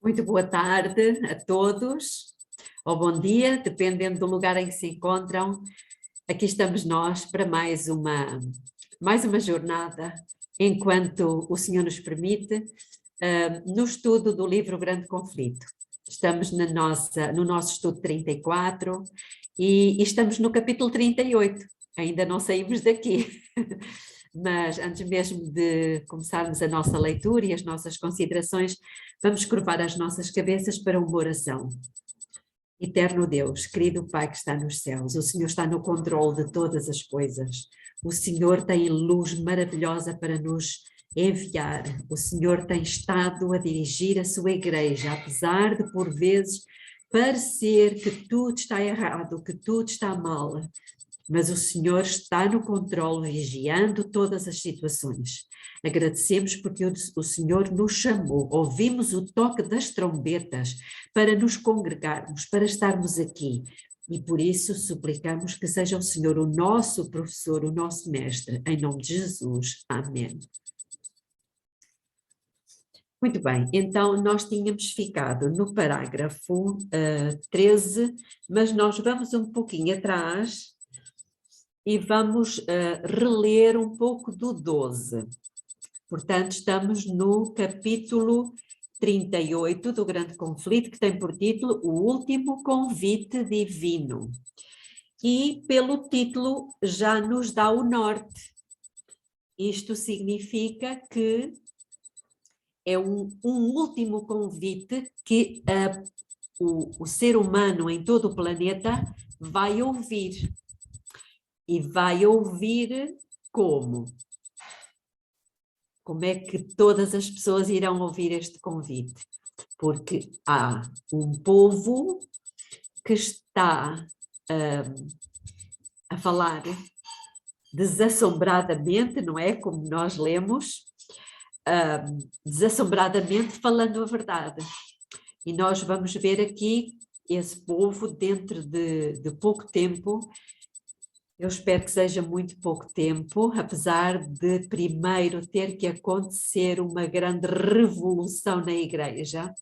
Muito boa tarde a todos, ou bom dia, dependendo do lugar em que se encontram. Aqui estamos nós para mais uma jornada, enquanto o Senhor nos permite, no estudo do livro Grande Conflito. Estamos no nosso estudo 34 e estamos no capítulo 38, ainda não saímos daqui. Mas antes mesmo de começarmos a nossa leitura e as nossas considerações, vamos curvar as nossas cabeças para uma oração. Eterno Deus, querido Pai que está nos céus, o Senhor está no controle de todas as coisas. O Senhor tem luz maravilhosa para nos enviar. O Senhor tem estado a dirigir a sua igreja, apesar de, por vezes, parecer que tudo está errado, que tudo está mal. Mas o Senhor está no controle, vigiando todas as situações. Agradecemos porque o Senhor nos chamou, ouvimos o toque das trombetas para nos congregarmos, para estarmos aqui. E por isso suplicamos que seja o Senhor o nosso professor, o nosso mestre, em nome de Jesus. Amém. Muito bem, então nós tínhamos ficado no parágrafo 13, mas nós vamos um pouquinho atrás e vamos reler um pouco do 12. Portanto, estamos no capítulo 38 do Grande Conflito, que tem por título O Último Convite Divino. E pelo título já nos dá o norte. Isto significa que é um último convite que o ser humano em todo o planeta vai ouvir. E vai ouvir como? Como é que todas as pessoas irão ouvir este convite? Porque há um povo que está a falar desassombradamente, não é? Como nós lemos, desassombradamente falando a verdade. E nós vamos ver aqui esse povo dentro de pouco tempo. Eu espero que seja muito pouco tempo, apesar de primeiro ter que acontecer uma grande revolução na igreja.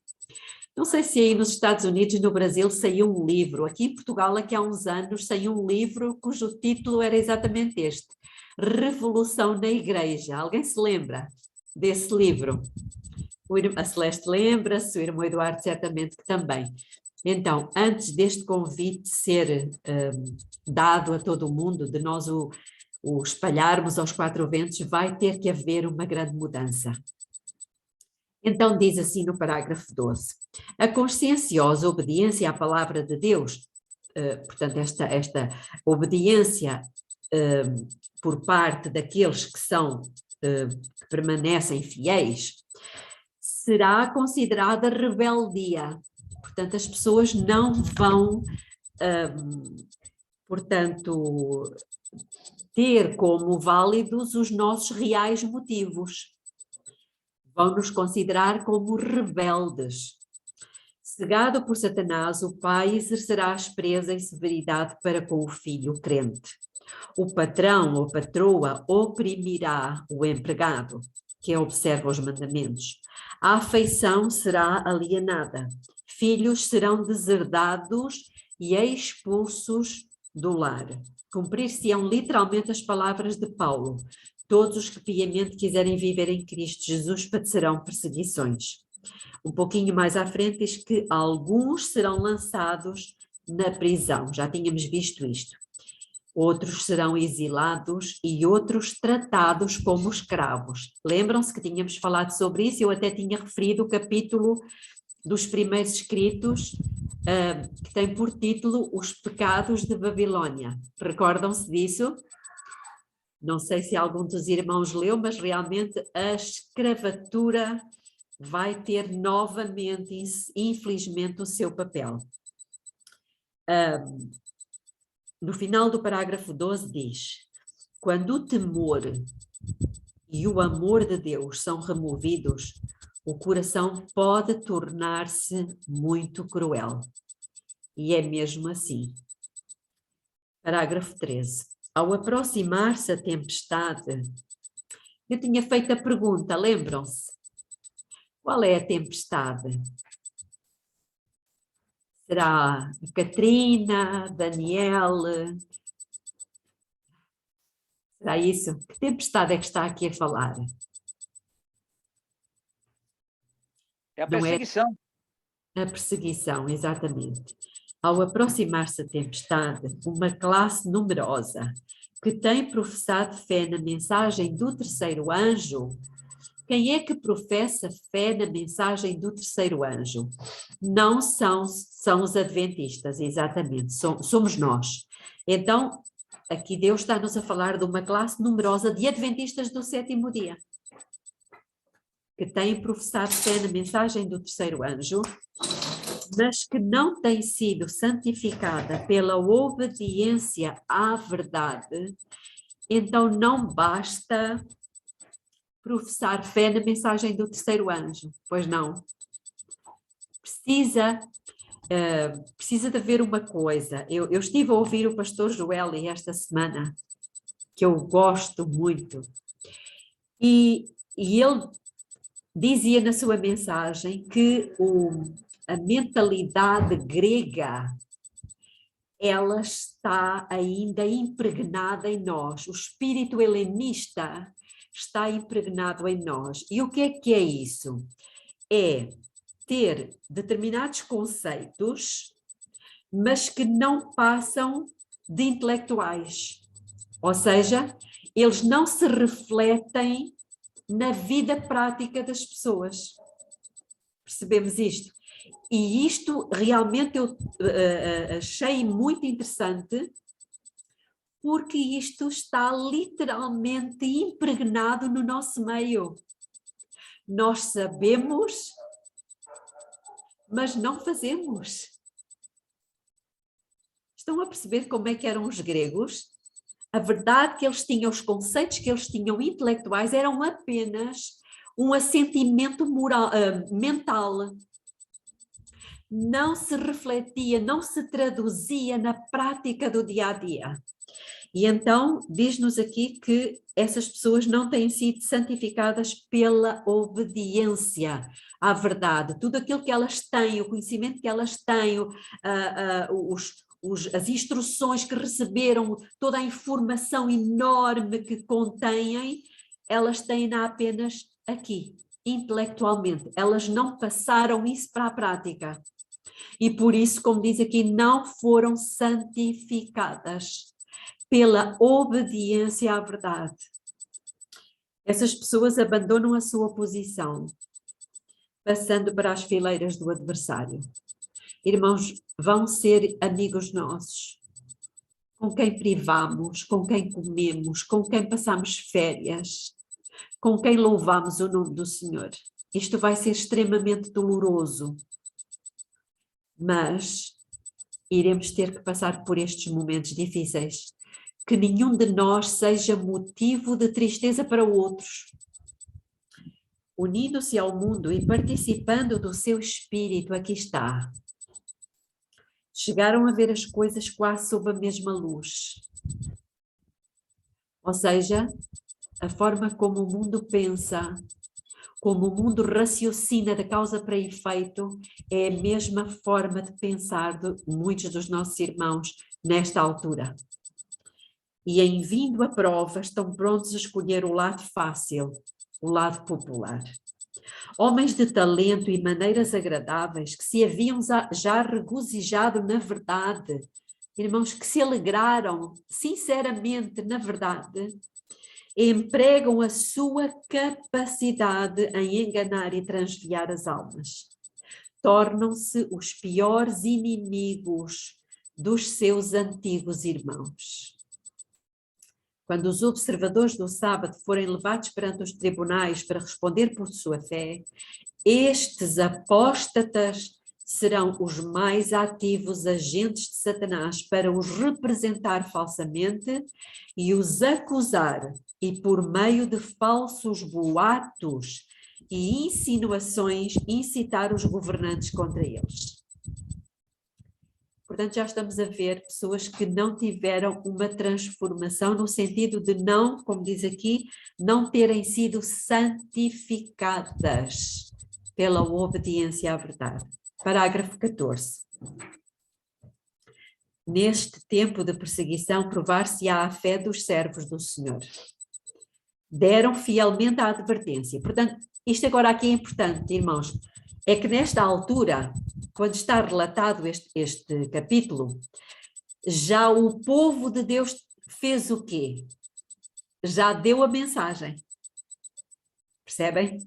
Não sei se aí nos Estados Unidos e no Brasil saiu um livro. Aqui em Portugal, aqui há uns anos, saiu um livro cujo título era exatamente este: Revolução na Igreja. Alguém se lembra desse livro? A Celeste lembra-se, o irmão Eduardo certamente que também. Então, antes deste convite ser dado a todo o mundo, de nós o espalharmos aos quatro ventos, vai ter que haver uma grande mudança. Então diz assim no parágrafo 12, a conscienciosa obediência à palavra de Deus, portanto esta obediência por parte daqueles que são, que permanecem fiéis, será considerada rebeldia. Portanto, as pessoas não vão, portanto, ter como válidos os nossos reais motivos. Vão nos considerar como rebeldes. Cegado por Satanás, o pai exercerá aspereza e severidade para com o filho crente. O patrão ou patroa oprimirá o empregado, que observa os mandamentos. A afeição será alienada. Filhos serão deserdados e expulsos do lar. Cumprir-se-ão literalmente as palavras de Paulo. Todos os que piamente quiserem viver em Cristo Jesus padecerão perseguições. Um pouquinho mais à frente diz que alguns serão lançados na prisão. Já tínhamos visto isto. Outros serão exilados e outros tratados como escravos. Lembram-se que tínhamos falado sobre isso? Eu até tinha referido o capítulo dos primeiros escritos, que tem por título Os Pecados de Babilônia. Recordam-se disso? Não sei se algum dos irmãos leu, mas realmente a escravatura vai ter novamente, infelizmente, o seu papel. No final do parágrafo 12 diz, quando o temor e o amor de Deus são removidos, o coração pode tornar-se muito cruel. E é mesmo assim. Parágrafo 13. Ao aproximar-se a tempestade, eu tinha feito a pergunta, lembram-se? Qual é a tempestade? Será Catarina, Daniel? Será isso? Que tempestade é que está aqui a falar? É a Não é perseguição. a perseguição, exatamente. Ao aproximar-se a tempestade, uma classe numerosa que tem professado fé na mensagem do terceiro anjo. Quem é que professa fé na mensagem do terceiro anjo? Não são os adventistas, exatamente, somos nós. Então, aqui Deus está-nos a falar de uma classe numerosa de adventistas do sétimo dia, que têm professado fé na mensagem do terceiro anjo, mas que não tem sido santificada pela obediência à verdade. Então não basta professar fé na mensagem do terceiro anjo, pois não. Precisa de haver uma coisa. Eu estive a ouvir o pastor Joeli esta semana, que eu gosto muito, e ele dizia na sua mensagem que a mentalidade grega, ela está ainda impregnada em nós, o espírito helenista está impregnado em nós. E o que é isso? É ter determinados conceitos, mas que não passam de intelectuais. Ou seja, eles não se refletem na vida prática das pessoas. Percebemos isto? E isto realmente eu achei muito interessante, porque isto está literalmente impregnado no nosso meio. Nós sabemos, mas não fazemos. Estão a perceber como é que eram os gregos? A verdade que eles tinham, os conceitos que eles tinham intelectuais eram apenas um assentimento moral, mental. Não se refletia, não se traduzia na prática do dia a dia. E então diz-nos aqui que essas pessoas não têm sido santificadas pela obediência à verdade. Tudo aquilo que elas têm, o conhecimento que elas têm, as instruções que receberam, toda a informação enorme que contêm, elas têm-na apenas aqui, intelectualmente. Elas não passaram isso para a prática. E por isso, como diz aqui, não foram santificadas pela obediência à verdade. Essas pessoas abandonam a sua posição, passando para as fileiras do adversário. Irmãos, vão ser amigos nossos, com quem privamos, com quem comemos, com quem passamos férias, com quem louvamos o nome do Senhor. Isto vai ser extremamente doloroso, mas iremos ter que passar por estes momentos difíceis. Que nenhum de nós seja motivo de tristeza para outros. Unindo-se ao mundo e participando do seu espírito, aqui está. Chegaram a ver as coisas quase sob a mesma luz. Ou seja, a forma como o mundo pensa, como o mundo raciocina de causa para efeito, é a mesma forma de pensar de muitos dos nossos irmãos nesta altura. E em vindo a prova estão prontos a escolher o lado fácil, o lado popular. Homens de talento e maneiras agradáveis que se haviam já regozijado na verdade, irmãos que se alegraram sinceramente na verdade, empregam a sua capacidade em enganar e transviar as almas. Tornam-se os piores inimigos dos seus antigos irmãos. Quando os observadores do sábado forem levados perante os tribunais para responder por sua fé, estes apóstatas serão os mais ativos agentes de Satanás para os representar falsamente e os acusar, e por meio de falsos boatos e insinuações incitar os governantes contra eles. Portanto, já estamos a ver pessoas que não tiveram uma transformação no sentido de não, como diz aqui, não terem sido santificadas pela obediência à verdade. Parágrafo 14. Neste tempo de perseguição, provar-se-á a fé dos servos do Senhor. Deram fielmente a advertência. Portanto, isto agora aqui é importante, irmãos, é que nesta altura, quando está relatado este capítulo, já o povo de Deus fez o quê? Já deu a mensagem. Percebem?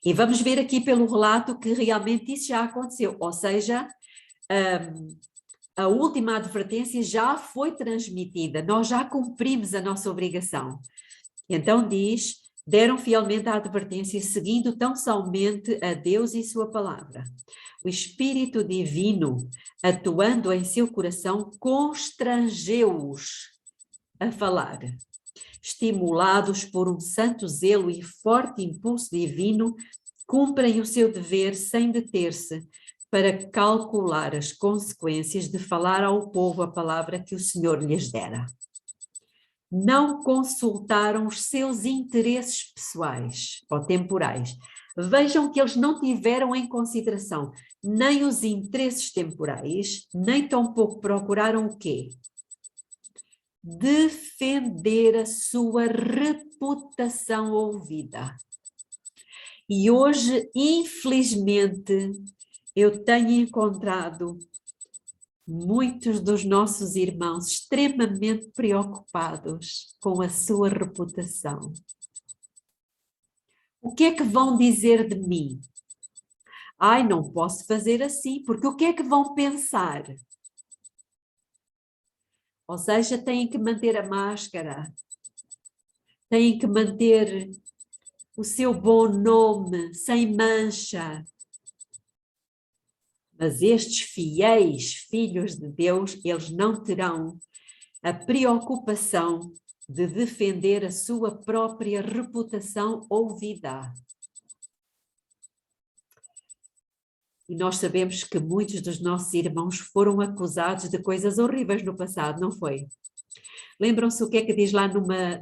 E vamos ver aqui pelo relato que realmente isso já aconteceu, ou seja, a última advertência já foi transmitida, nós já cumprimos a nossa obrigação. Então diz, deram fielmente a advertência, seguindo tão somente a Deus e sua palavra. O Espírito Divino, atuando em seu coração, constrangeu-os a falar. Estimulados por um santo zelo e forte impulso divino, cumprem o seu dever sem deter-se, para calcular as consequências de falar ao povo a palavra que o Senhor lhes dera. Não consultaram os seus interesses pessoais ou temporais. Vejam que eles não tiveram em consideração nem os interesses temporais, nem tampouco procuraram o quê? Defender a sua reputação ouvida. E hoje, infelizmente, eu tenho encontrado muitos dos nossos irmãos extremamente preocupados com a sua reputação. O que é que vão dizer de mim? Ai, não posso fazer assim, porque o que é que vão pensar? Ou seja, têm que manter a máscara, têm que manter o seu bom nome, sem mancha. Mas estes fiéis filhos de Deus, eles não terão a preocupação de defender a sua própria reputação ouvida. E nós sabemos que muitos dos nossos irmãos foram acusados de coisas horríveis no passado, não foi? Lembram-se o que é que diz lá numa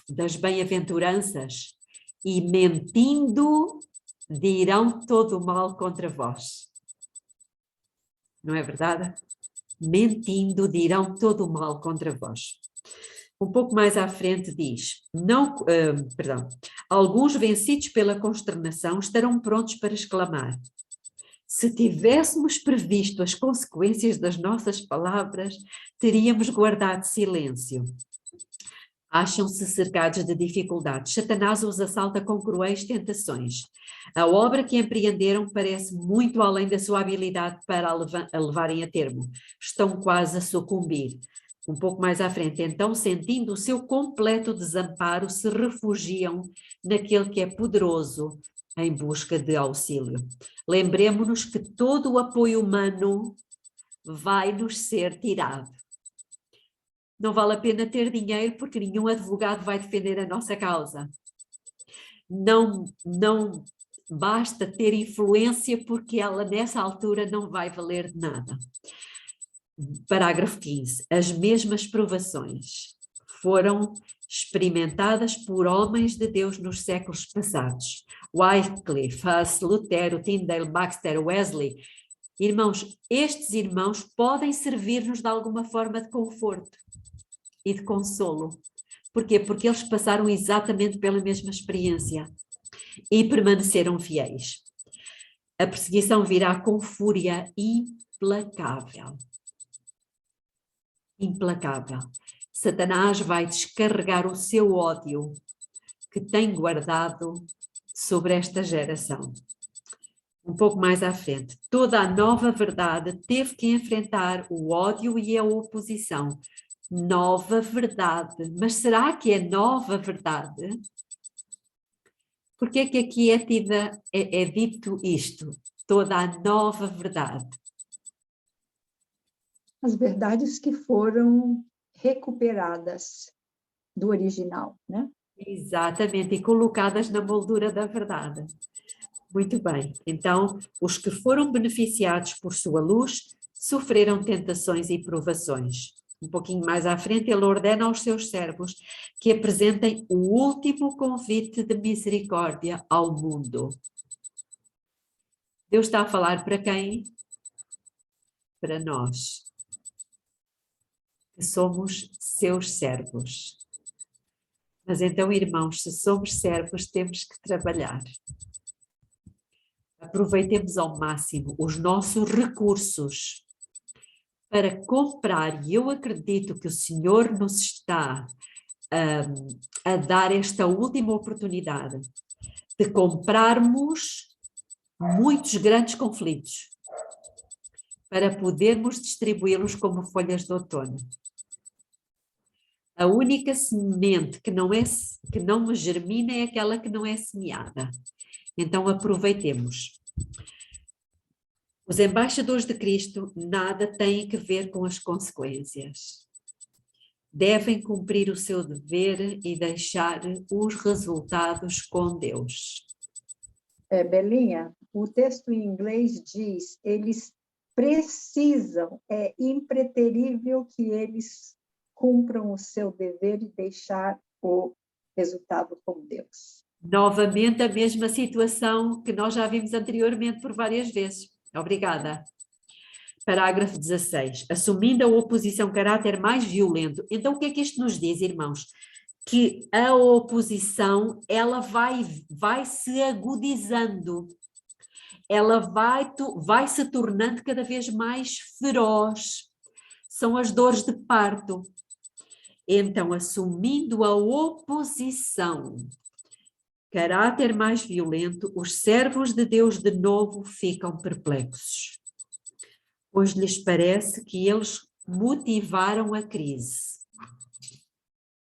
das bem-aventuranças? E mentindo dirão todo o mal contra vós. Não é verdade? Mentindo dirão todo o mal contra vós. Um pouco mais à frente diz, alguns vencidos pela consternação estarão prontos para exclamar: se tivéssemos previsto as consequências das nossas palavras, teríamos guardado silêncio. Acham-se cercados de dificuldades. Satanás os assalta com cruéis tentações. A obra que empreenderam parece muito além da sua habilidade para a levarem a termo. Estão quase a sucumbir. Um pouco mais à frente, então, sentindo o seu completo desamparo, se refugiam naquele que é poderoso em busca de auxílio. Lembremos-nos que todo o apoio humano vai nos ser tirado. Não vale a pena ter dinheiro porque nenhum advogado vai defender a nossa causa. Não basta ter influência porque ela nessa altura não vai valer de nada. Parágrafo 15. As mesmas provações foram experimentadas por homens de Deus nos séculos passados. Wycliffe, Huss, Lutero, Tyndale, Baxter, Wesley. Irmãos, estes irmãos podem servir-nos de alguma forma de conforto e de consolo. Porquê? Porque eles passaram exatamente pela mesma experiência e permaneceram fiéis. A perseguição virá com fúria implacável. Implacável. Satanás vai descarregar o seu ódio que tem guardado sobre esta geração. Um pouco mais à frente, toda a nova verdade teve que enfrentar o ódio e a oposição. Nova verdade. Mas será que é nova verdade? Porque é que aqui é dito isto? Toda a nova verdade. As verdades que foram recuperadas do original, né? Exatamente, e colocadas na moldura da verdade. Muito bem. Então, os que foram beneficiados por sua luz sofreram tentações e provações. Um pouquinho mais à frente, ele ordena aos seus servos que apresentem o último convite de misericórdia ao mundo. Deus está a falar para quem? para nós, que somos seus servos. Mas então, irmãos, se somos servos, temos que trabalhar. Aproveitemos ao máximo os nossos recursos para comprar, e eu acredito que o Senhor nos está a dar esta última oportunidade de comprarmos muitos grandes conflitos para podermos distribuí-los como folhas de outono. A única semente que não germina é aquela que não é semeada. Então aproveitemos. Os embaixadores de Cristo nada têm que ver com as consequências. Devem cumprir o seu dever e deixar os resultados com Deus. Belinha, o texto em inglês diz, eles precisam, é impreterível que eles cumpram o seu dever e deixar o resultado com Deus. Novamente a mesma situação que nós já vimos anteriormente por várias vezes. Obrigada. Parágrafo 16. Assumindo a oposição caráter mais violento. Então, o que é que isto nos diz, irmãos? Que a oposição, ela vai se agudizando. Ela vai se tornando cada vez mais feroz. São as dores de parto. Então, assumindo a oposição, caráter mais violento, os servos de Deus de novo ficam perplexos, pois lhes parece que eles motivaram a crise.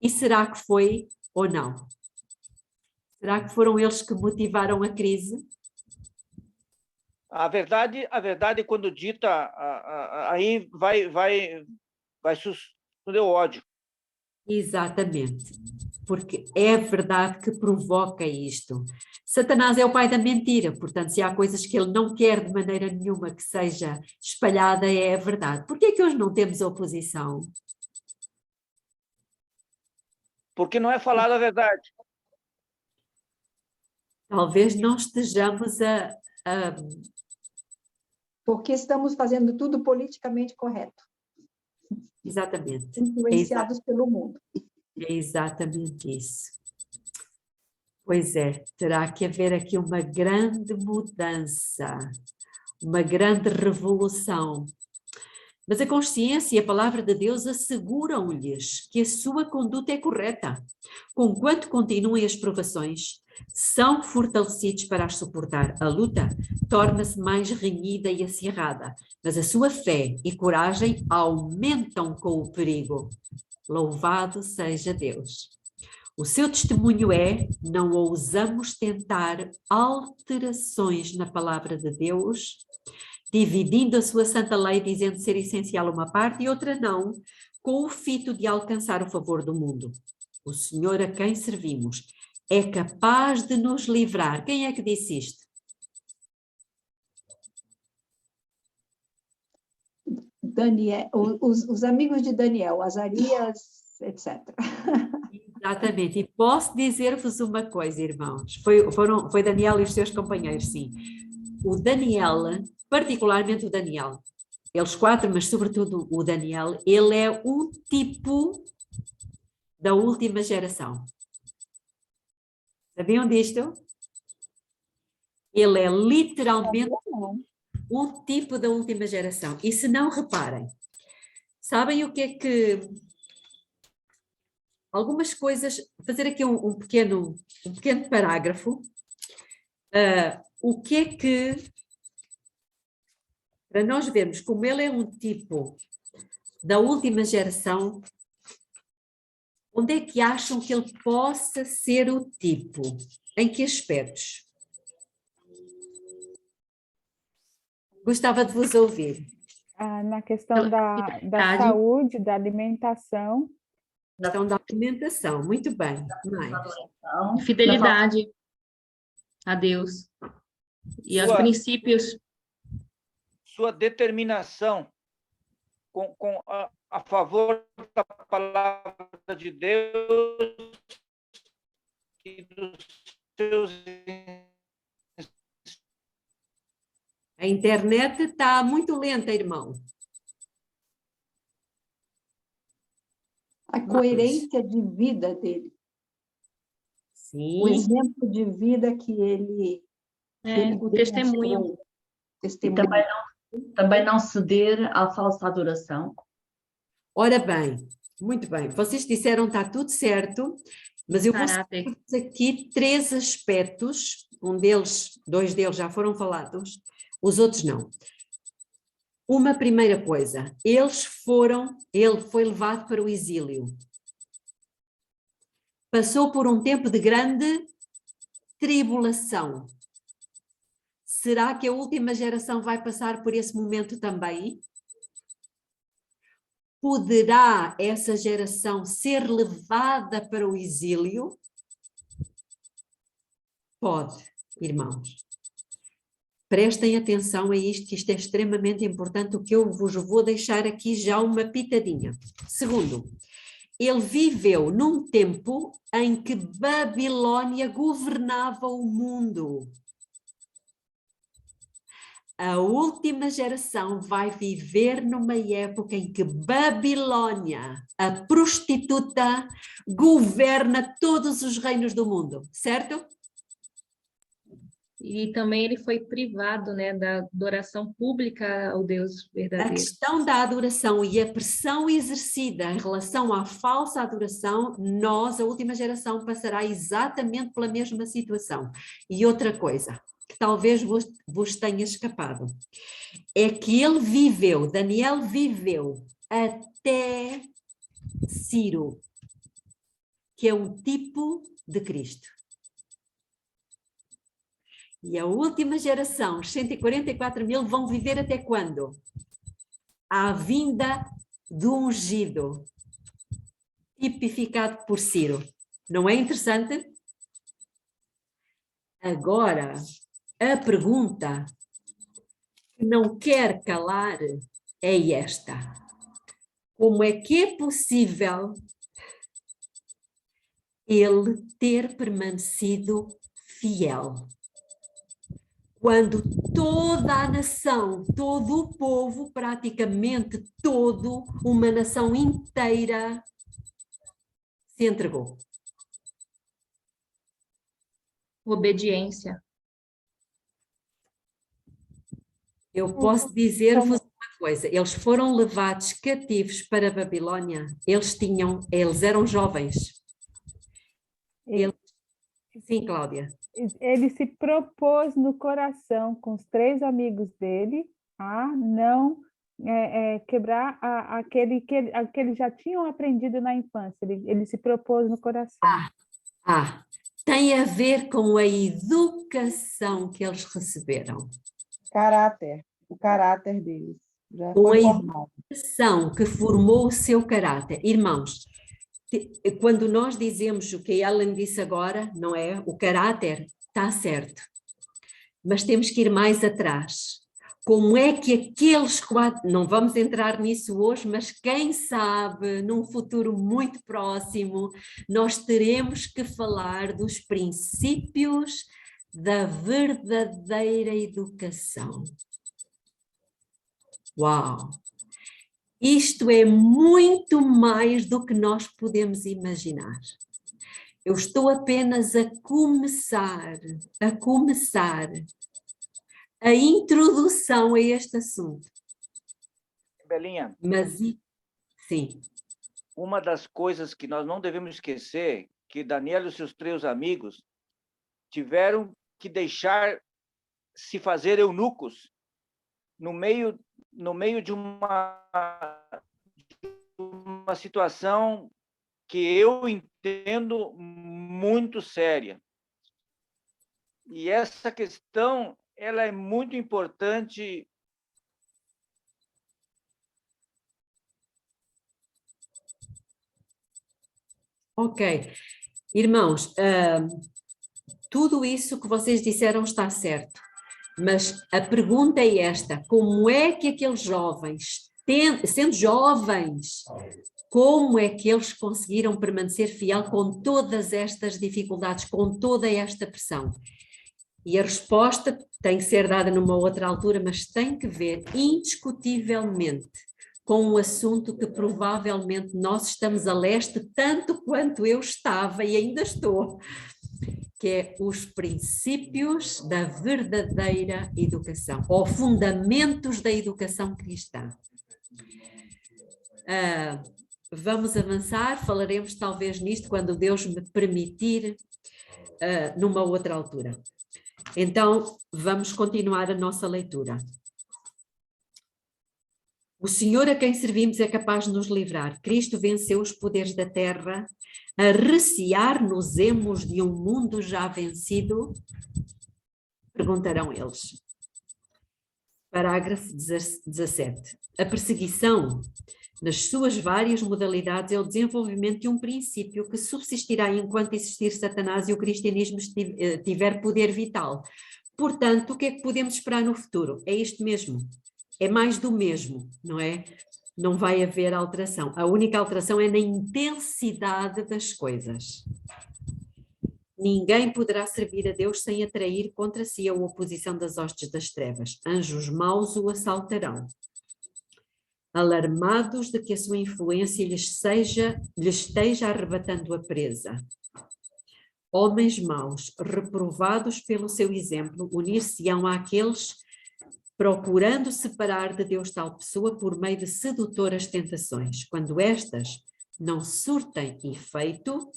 E será que foi ou não? Será que foram eles que motivaram a crise? A verdade, quando dita, aí vai suceder o ódio. Exatamente, porque é a verdade que provoca isto. Satanás é o pai da mentira, portanto, se há coisas que ele não quer de maneira nenhuma que seja espalhada, é a verdade. Por que é que hoje não temos oposição? Porque não é falada a verdade. Talvez não estejamos Porque estamos fazendo tudo politicamente correto. Exatamente. Influenciados pelo mundo. É exatamente isso. Pois é, terá que haver aqui uma grande mudança, uma grande revolução. Mas a consciência e a palavra de Deus asseguram-lhes que a sua conduta é correta. Conquanto continuem as provações, são fortalecidos para as suportar. A luta torna-se mais renhida e acirrada, mas a sua fé e coragem aumentam com o perigo. Louvado seja Deus. O seu testemunho é: não ousamos tentar alterações na palavra de Deus, dividindo a sua santa lei, dizendo ser essencial uma parte e outra não, com o fito de alcançar o favor do mundo. O Senhor a quem servimos é capaz de nos livrar. Quem é que disse isto? Daniel, os amigos de Daniel, Azarias, etc. Exatamente, e posso dizer-vos uma coisa, irmãos, foi Daniel e os seus companheiros, sim. O Daniel, particularmente o Daniel, eles quatro, mas sobretudo o Daniel, ele é um tipo da última geração. Sabiam disto? Ele é literalmente um tipo da última geração. E se não reparem, sabem o que é que... Algumas coisas, fazer aqui um pequeno parágrafo. O que é que... Para nós vermos como ele é um tipo da última geração, onde é que acham que ele possa ser o tipo? Em que aspectos? Gostava de vos ouvir. Na questão da saúde, da alimentação. Questão da alimentação, muito bem. Mais. Fidelidade a Deus e aos princípios. Sua determinação a favor da palavra de Deus e dos seus... A internet está muito lenta, irmão. coerência de vida dele, o Sim, exemplo de vida que ele O testemunho. demonstrou, E testemunho. também não ceder à falsa adoração. ora bem, muito bem. Vocês disseram está tudo certo, mas eu vou Caráter. citar aqui 3 aspectos, dois deles já foram falados, os outros não. Uma primeira coisa, ele foi levado para o exílio. Passou por um tempo de grande tribulação. Será que a última geração vai passar por esse momento também? Poderá essa geração ser levada para o exílio? Pode, irmãos. Prestem atenção a isto, que isto é extremamente importante, o que eu vos vou deixar aqui já uma pitadinha. Segundo, ele viveu num tempo em que Babilônia governava o mundo. A última geração vai viver numa época em que Babilônia, a prostituta, governa todos os reinos do mundo, certo? E também ele foi privado, né, da adoração pública ao Deus A verdadeiro. questão da adoração e a pressão exercida em relação à falsa adoração, a última geração, passará exatamente pela mesma situação. E outra coisa, que talvez vos tenha escapado, é que Daniel viveu até Ciro, que é um tipo de Cristo. E a última geração, os 144.000, vão viver até quando? À vinda do ungido, tipificado por Ciro. Não é interessante? Agora, a pergunta que não quer calar é esta: como é que é possível ele ter permanecido fiel? Quando toda a nação, todo o povo, praticamente uma nação inteira, se entregou. Obediência. Eu posso dizer-vos uma coisa, eles foram levados cativos para a Babilônia, eles eram jovens. Sim, Cláudia. Ele se propôs no coração, com os 3 amigos dele, a não quebrar aquele que eles já tinham aprendido na infância. Ele se propôs no coração. Tem a ver com a educação que eles receberam. O caráter deles. Já Com foi a formado. educação que formou o seu caráter. Irmãos, quando nós dizemos o que a Ellen disse agora, não é? O caráter está certo, mas temos que ir mais atrás. Como é que aqueles 4, não vamos entrar nisso hoje, mas quem sabe, num futuro muito próximo, nós teremos que falar dos princípios da verdadeira educação. Uau! Isto é muito mais do que nós podemos imaginar. Eu estou apenas a começar a introdução a este assunto. Belinha, Mas, sim. uma das coisas que nós não devemos esquecer, que Daniel e os seus 3 amigos tiveram que deixar se fazer eunucos no meio de uma situação que eu entendo muito séria. E essa questão, ela é muito importante. Ok. Irmãos, tudo isso que vocês disseram está certo, mas a pergunta é esta: como é que aqueles jovens, sendo jovens, como é que eles conseguiram permanecer fiel com todas estas dificuldades, com toda esta pressão? E a resposta tem que ser dada numa outra altura, mas tem que ver indiscutivelmente com um assunto que provavelmente nós estamos a leste tanto quanto eu estava e ainda estou, que é os princípios da verdadeira educação, ou fundamentos da educação cristã. Vamos avançar, falaremos talvez nisto quando Deus me permitir, numa outra altura. Então, vamos continuar a nossa leitura. O Senhor a quem servimos é capaz de nos livrar. Cristo venceu os poderes da terra, a recear-nos-emos de um mundo já vencido? Perguntarão eles. Parágrafo 17. A perseguição, nas suas várias modalidades, é o desenvolvimento de um princípio que subsistirá enquanto existir Satanás e o cristianismo tiver poder vital. Portanto, o que é que podemos esperar no futuro? É isto mesmo. É mais do mesmo, não é? Não vai haver alteração. A única alteração é na intensidade das coisas. Ninguém poderá servir a Deus sem atrair contra si a oposição das hostes das trevas. Anjos maus o assaltarão, alarmados de que a sua influência lhes esteja arrebatando a presa. Homens maus, reprovados pelo seu exemplo, unir-se-ão àqueles procurando separar de Deus tal pessoa por meio de sedutoras tentações. Quando estas não surtem efeito,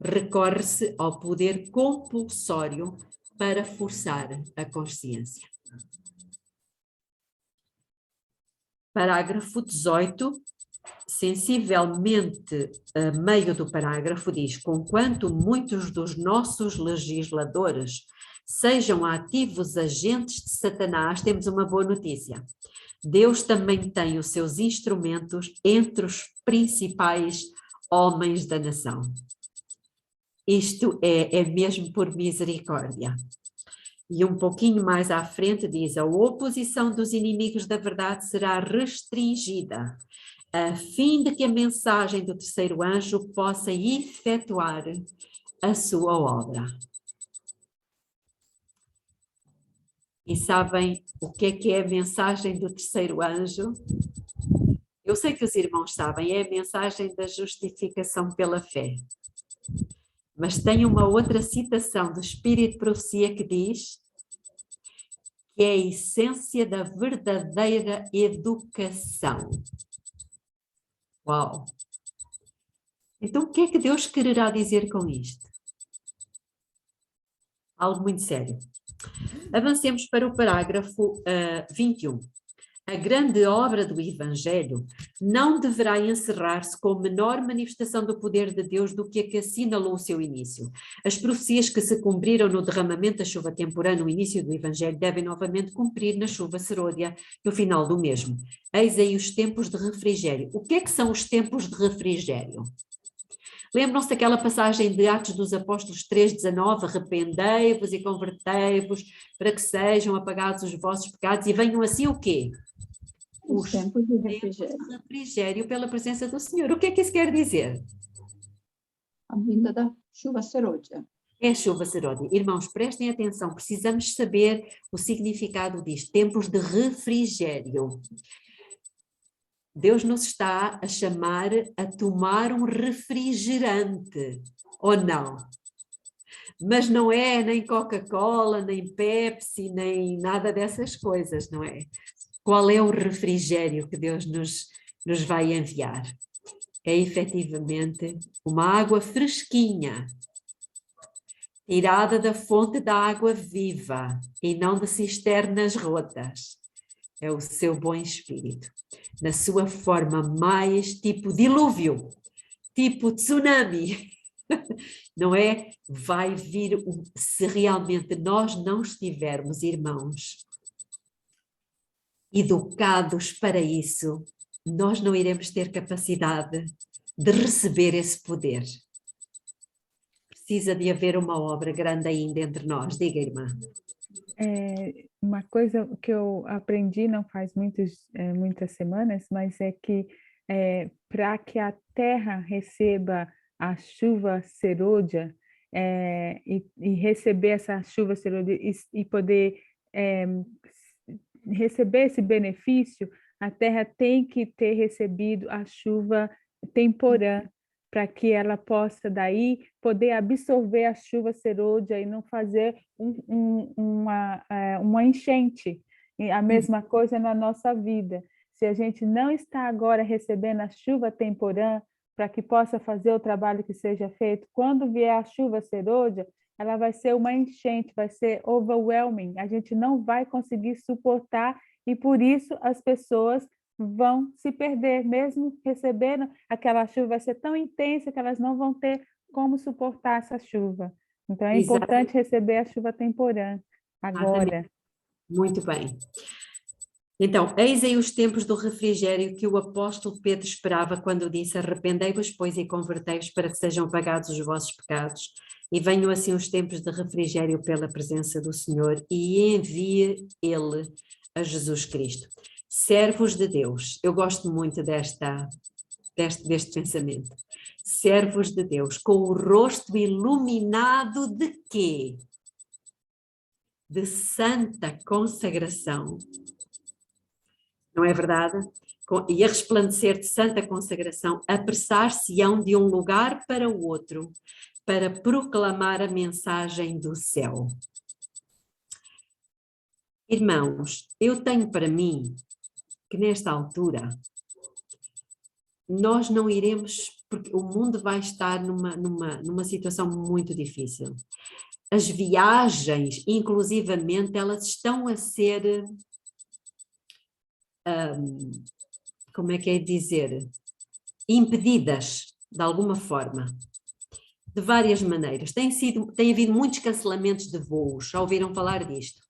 recorre-se ao poder compulsório para forçar a consciência. Parágrafo 18, sensivelmente a meio do parágrafo, diz: conquanto muitos dos nossos legisladores sejam ativos agentes de Satanás, temos uma boa notícia. Deus também tem os seus instrumentos entre os principais homens da nação. Isto é mesmo por misericórdia. E um pouquinho mais à frente diz: a oposição dos inimigos da verdade será restringida, a fim de que a mensagem do terceiro anjo possa efetuar a sua obra. E sabem o que é a mensagem do terceiro anjo? Eu sei que os irmãos sabem, é a mensagem da justificação pela fé. Mas tem uma outra citação do Espírito de Profecia que diz que é a essência da verdadeira educação. Uau! Então, o que é que Deus quererá dizer com isto? Algo muito sério. Avancemos para o parágrafo 21. A grande obra do Evangelho não deverá encerrar-se com menor manifestação do poder de Deus do que a que assinalou o seu início. As profecias que se cumpriram no derramamento da chuva temporã no início do Evangelho devem novamente cumprir na chuva serôdia no final do mesmo. Eis aí os tempos de refrigério. O que é que são os tempos de refrigério? Lembram-se daquela passagem de Atos dos Apóstolos 3,19, arrependei-vos e convertei-vos para que sejam apagados os vossos pecados e venham assim o quê? Os tempos de refrigério. Tempos de refrigério pela presença do Senhor. O que é que isso quer dizer? A vinda da chuva serôdia. É a chuva serôdia. Irmãos, prestem atenção, precisamos saber o significado disto. Tempos de refrigério. Deus nos está a chamar a tomar um refrigerante, ou não? Mas não é nem Coca-Cola, nem Pepsi, nem nada dessas coisas, não é? Qual é o refrigério que Deus nos vai enviar? É efetivamente uma água fresquinha, tirada da fonte da água viva e não de cisternas rotas. É o seu bom espírito, na sua forma mais tipo dilúvio, tipo tsunami, não é? Vai vir, se realmente nós não estivermos, irmãos, educados para isso, nós não iremos ter capacidade de receber esse poder. Precisa de haver uma obra grande ainda entre nós. Diga, irmã. Uma coisa que eu aprendi não faz muitas semanas, mas é que para que a terra receba a chuva serôdia e receber essa chuva serôdia e poder receber esse benefício, a terra tem que ter recebido a chuva temporã, para que ela possa daí poder absorver a chuva serôdia e não fazer uma enchente. E a mesma coisa na nossa vida. Se a gente não está agora recebendo a chuva temporã, para que possa fazer o trabalho que seja feito, quando vier a chuva serôdia, ela vai ser uma enchente, vai ser overwhelming, a gente não vai conseguir suportar e por isso as pessoas vão se perder, mesmo recebendo aquela chuva, vai ser tão intensa que elas não vão ter como suportar essa chuva. Então é importante receber a chuva temporã agora. Muito bem. Então, eis aí os tempos do refrigério que o apóstolo Pedro esperava quando disse: arrependei-vos, pois, e convertei-vos para que sejam apagados os vossos pecados, e venham assim os tempos de refrigério pela presença do Senhor, e envie Ele a Jesus Cristo. Servos de Deus, eu gosto muito deste pensamento. Servos de Deus, com o rosto iluminado de quê? De santa consagração. Não é verdade? E a resplandecer de santa consagração, apressar-se-ão de um lugar para o outro, para proclamar a mensagem do céu. Irmãos, eu tenho para mim que nesta altura nós não iremos, porque o mundo vai estar numa situação muito difícil. As viagens, inclusivamente, elas estão a ser... como é que é dizer, impedidas de alguma forma, de várias maneiras. Tem havido muitos cancelamentos de voos, já ouviram falar disto?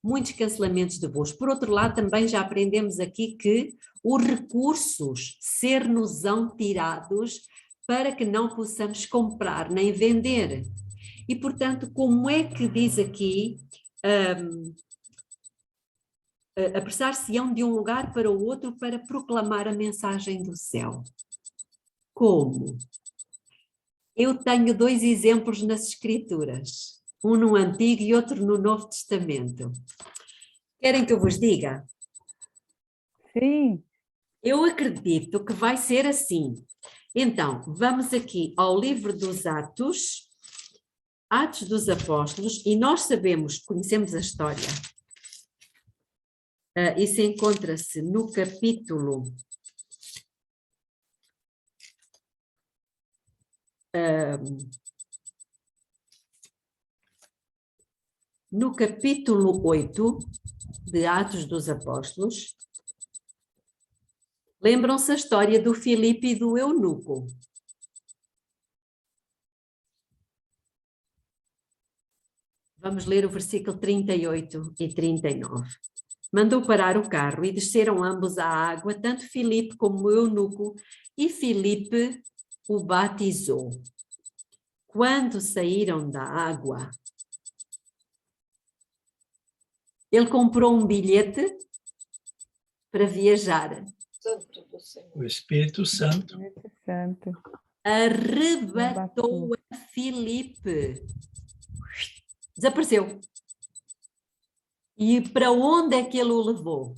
Muitos cancelamentos de voos. Por outro lado, também já aprendemos aqui que os recursos ser-nos-ão tirados para que não possamos comprar nem vender. E, portanto, como é que diz aqui... apressar-se-ão de um lugar para o outro para proclamar a mensagem do céu. Como? Eu tenho dois exemplos nas Escrituras, um no Antigo e outro no Novo Testamento. Querem que eu vos diga? Sim. Eu acredito que vai ser assim. Então, vamos aqui ao livro dos Atos, Atos dos Apóstolos, e nós sabemos, conhecemos a história. Isso encontra-se no capítulo no capítulo 8 de Atos dos Apóstolos. Lembram-se a história do Filipe e do eunuco? Vamos ler o versículo 38 e 39. Mandou parar o carro e desceram ambos à água, tanto Filipe como o eunuco, e Filipe o batizou. Quando saíram da água, ele comprou um bilhete para viajar. O Espírito Santo Arrebatou a Filipe. Desapareceu. E para onde é que ele o levou?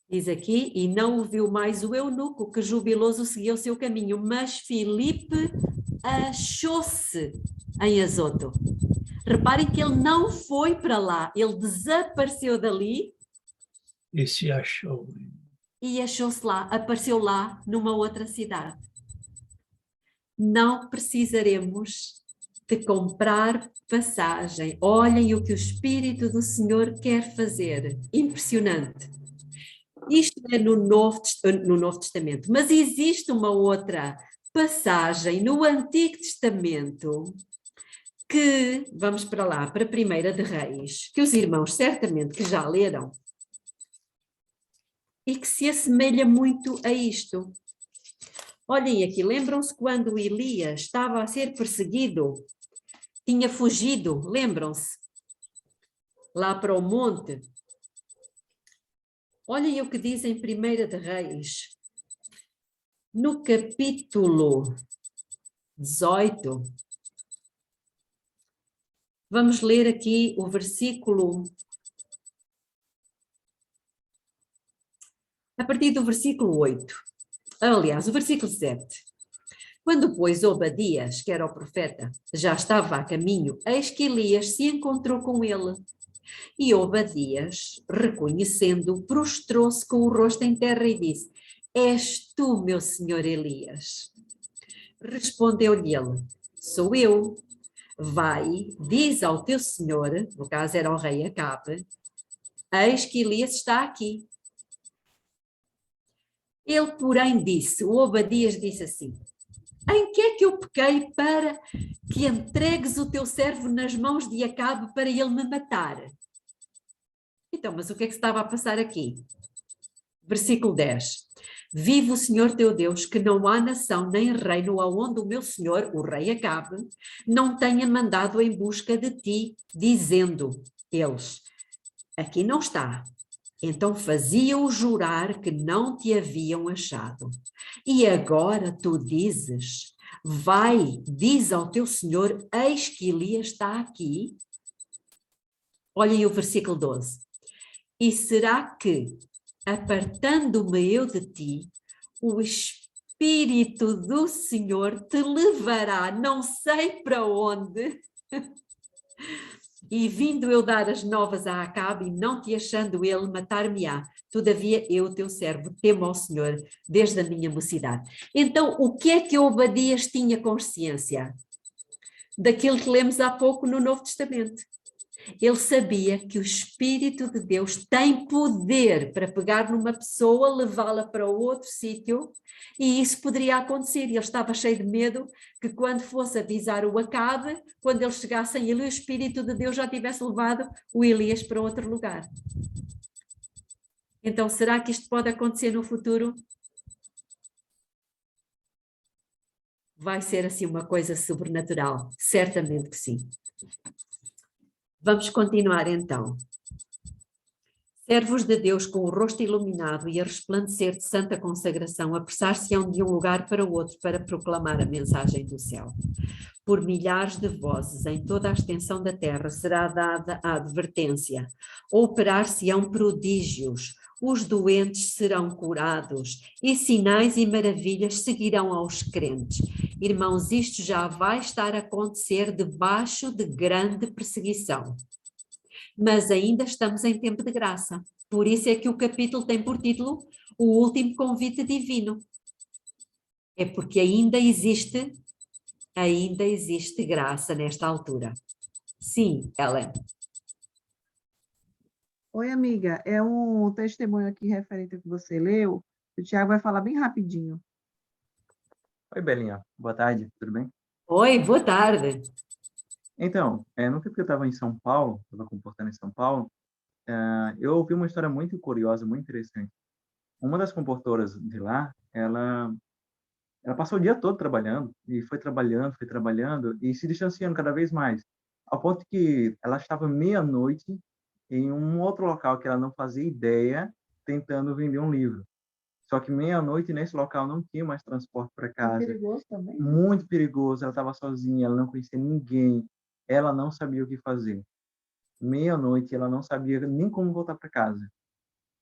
Diz aqui, e não o viu mais o eunuco, que jubiloso seguiu o seu caminho, mas Filipe achou-se em Azoto. Reparem que ele não foi para lá, ele desapareceu dali. E se achou. E achou-se lá, apareceu lá numa outra cidade. Não precisaremos de comprar passagem. Olhem o que o Espírito do Senhor quer fazer. Impressionante. Isto é no Novo Testamento, mas existe uma outra passagem no Antigo Testamento que, vamos para lá, para a 1ª de Reis, que os irmãos certamente que já leram, e que se assemelha muito a isto. Olhem aqui, lembram-se quando Elias estava a ser perseguido? Tinha fugido, lembram-se? Lá para o monte. Olhem o que diz em 1ª de Reis. No capítulo 18, vamos ler aqui o versículo A partir do versículo 8, aliás, o versículo 7. Quando, pois, Obadias, que era o profeta, já estava a caminho, eis que Elias se encontrou com ele. E Obadias, reconhecendo, prostrou-se com o rosto em terra e disse: És tu, meu senhor Elias? Respondeu-lhe ele: Sou eu. Vai, diz ao teu senhor, no caso era o rei Acabe, eis que Elias está aqui. Ele, porém, disse, o Obadias disse assim: Em que é que eu pequei para que entregues o teu servo nas mãos de Acabe para ele me matar? Então, mas o que é que estava a passar aqui? Versículo 10. Vive o Senhor teu Deus, que não há nação nem reino aonde o meu senhor, o rei Acabe, não tenha mandado em busca de ti, dizendo eles: Aqui não está. Então fazia-o jurar que não te haviam achado. E agora tu dizes: Vai, diz ao teu senhor, eis que Elias está aqui. Olhem o versículo 12. E será que, apartando-me eu de ti, o Espírito do Senhor te levará não sei para onde, e vindo eu dar as novas a Acabe, e não te achando ele, matar-me-á. Todavia eu, teu servo, temo ao Senhor desde a minha mocidade. Então, o que é que Obadias tinha consciência? Daquilo que lemos há pouco no Novo Testamento. Ele sabia que o Espírito de Deus tem poder para pegar numa pessoa, levá-la para outro sítio, e isso poderia acontecer. Ele estava cheio de medo que quando fosse avisar o Acabe, quando eles chegassem ele, o Espírito de Deus já tivesse levado o Elias para outro lugar. Então, será que isto pode acontecer no futuro? Vai ser assim uma coisa sobrenatural? Certamente que sim. Vamos continuar então. Servos de Deus com o rosto iluminado e a resplandecer de santa consagração, apressar-se-ão de um lugar para o outro para proclamar a mensagem do céu. Por milhares de vozes em toda a extensão da terra será dada a advertência. Operar-se-ão prodígios, os doentes serão curados e sinais e maravilhas seguirão aos crentes. Irmãos, isto já vai estar a acontecer debaixo de grande perseguição. Mas ainda estamos em tempo de graça. Por isso é que o capítulo tem por título O Último Convite Divino. É porque ainda existe graça nesta altura. Sim, Ellen. Oi, amiga. É um testemunho aqui referente ao que você leu. O Tiago vai falar bem rapidinho. Oi, Belinha. Boa tarde, tudo bem? Oi, boa tarde. Então, no tempo que eu estava em São Paulo, estava comportando em São Paulo, eu ouvi uma história muito curiosa, muito interessante. Uma das comportoras de lá, ela passou o dia todo trabalhando, e foi trabalhando, e se distanciando cada vez mais, ao ponto que ela estava meia-noite em um outro local que ela não fazia ideia, tentando vender um livro. Só que meia-noite nesse local não tinha mais transporte para casa. Perigoso também. Muito perigoso, ela estava sozinha, ela não conhecia ninguém, ela não sabia o que fazer. Meia-noite ela não sabia nem como voltar para casa.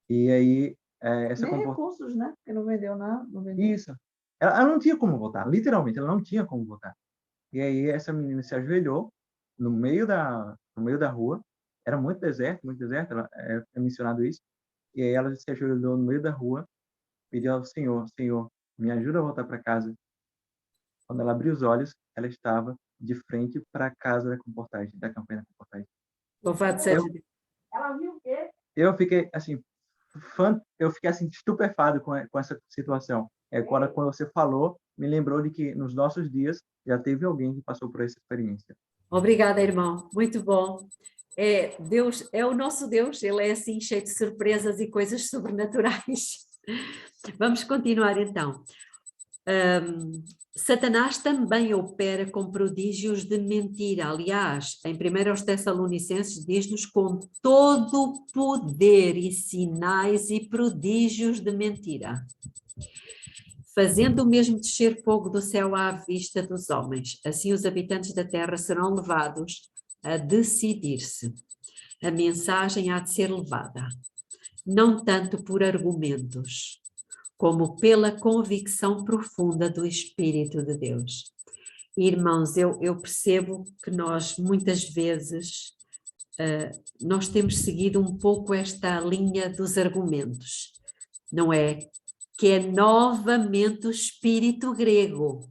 E aí Nem recursos, né? Porque não vendeu nada. Não vendeu. Isso. Ela não tinha como voltar, literalmente, ela não tinha como voltar. E aí essa menina se ajoelhou no meio da rua, era muito deserto, é mencionado isso. E aí ela se ajoelhou no meio da rua, pediu ao Senhor, me ajuda a voltar para casa. Quando ela abriu os olhos, ela estava de frente para a casa da comportagem, da campanha da comportagem. Louvado seja Deus. Ela viu o quê? Eu fiquei assim, estupefado com essa situação. Quando você falou, me lembrou de que nos nossos dias já teve alguém que passou por essa experiência. Obrigada, irmão. Muito bom. Deus é o nosso Deus, ele é assim cheio de surpresas e coisas sobrenaturais. Vamos continuar então. Satanás também opera com prodígios de mentira. Aliás, em 1 Tessalonicenses diz-nos com todo poder e sinais e prodígios de mentira, fazendo o mesmo descer fogo do céu à vista dos homens. Assim os habitantes da terra serão levados a decidir-se. A mensagem há de ser levada. não tanto por argumentos, como pela convicção profunda do Espírito de Deus. Irmãos, eu percebo que nós muitas vezes nós temos seguido um pouco esta linha dos argumentos, não é? Que é novamente o espírito grego.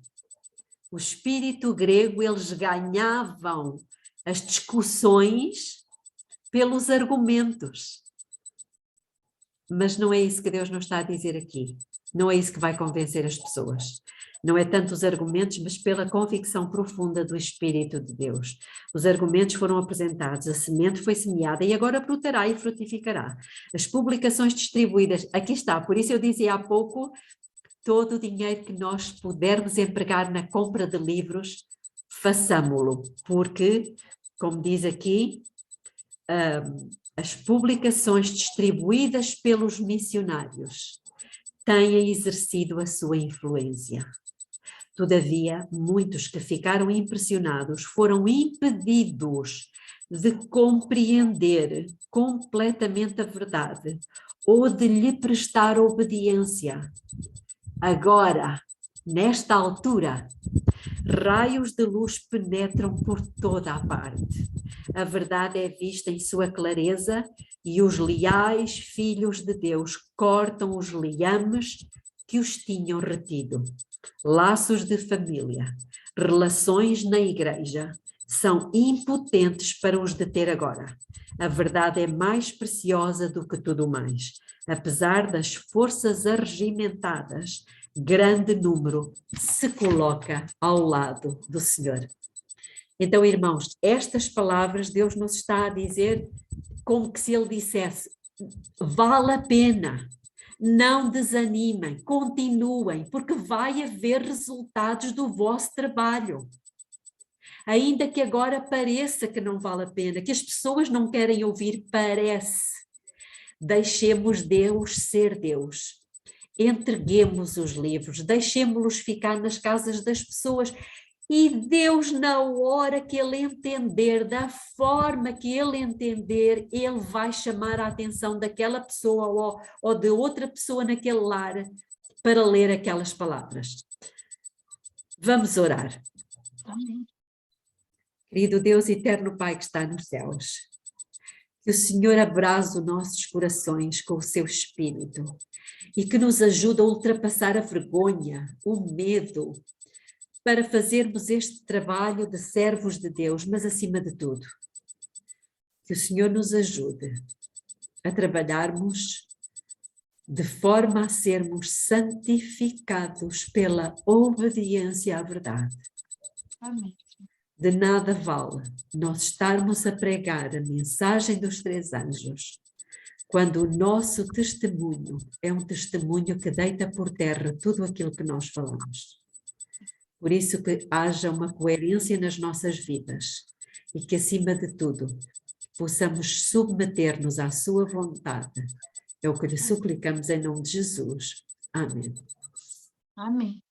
O espírito grego, eles ganhavam as discussões pelos argumentos. Mas não é isso que Deus nos está a dizer aqui. Não é isso que vai convencer as pessoas. Não é tanto os argumentos, mas pela convicção profunda do Espírito de Deus. Os argumentos foram apresentados, a semente foi semeada e agora brotará e frutificará. As publicações distribuídas, aqui está, por isso eu dizia há pouco, todo o dinheiro que nós pudermos empregar na compra de livros, façamo-lo, porque, como diz aqui, as publicações distribuídas pelos missionários têm exercido a sua influência. Todavia, muitos que ficaram impressionados foram impedidos de compreender completamente a verdade ou de lhe prestar obediência. Agora, nesta altura, raios de luz penetram por toda a parte. A verdade é vista em sua clareza e os leais filhos de Deus cortam os liames que os tinham retido. Laços de família, relações na igreja, são impotentes para os deter agora. A verdade é mais preciosa do que tudo mais. Apesar das forças arregimentadas, grande número se coloca ao lado do Senhor. Então, irmãos, estas palavras Deus nos está a dizer como que se Ele dissesse, vale a pena, não desanimem, continuem, porque vai haver resultados do vosso trabalho. Ainda que agora pareça que não vale a pena, que as pessoas não querem ouvir, parece. Deixemos Deus ser Deus. Entreguemos os livros, deixemos-los ficar nas casas das pessoas e Deus, na hora que Ele entender, da forma que Ele entender, Ele vai chamar a atenção daquela pessoa ou de outra pessoa naquele lar para ler aquelas palavras. Vamos orar. Amém. Querido Deus, eterno Pai que está nos céus, que o Senhor abraze os nossos corações com o seu Espírito e que nos ajude a ultrapassar a vergonha, o medo, para fazermos este trabalho de servos de Deus, mas acima de tudo, que o Senhor nos ajude a trabalharmos de forma a sermos santificados pela obediência à verdade. Amém. De nada vale nós estarmos a pregar a mensagem dos 3 anjos, quando o nosso testemunho é um testemunho que deita por terra tudo aquilo que nós falamos. Por isso que haja uma coerência nas nossas vidas e que, acima de tudo, possamos submeter-nos à sua vontade. É o que lhe suplicamos em nome de Jesus. Amém. Amém.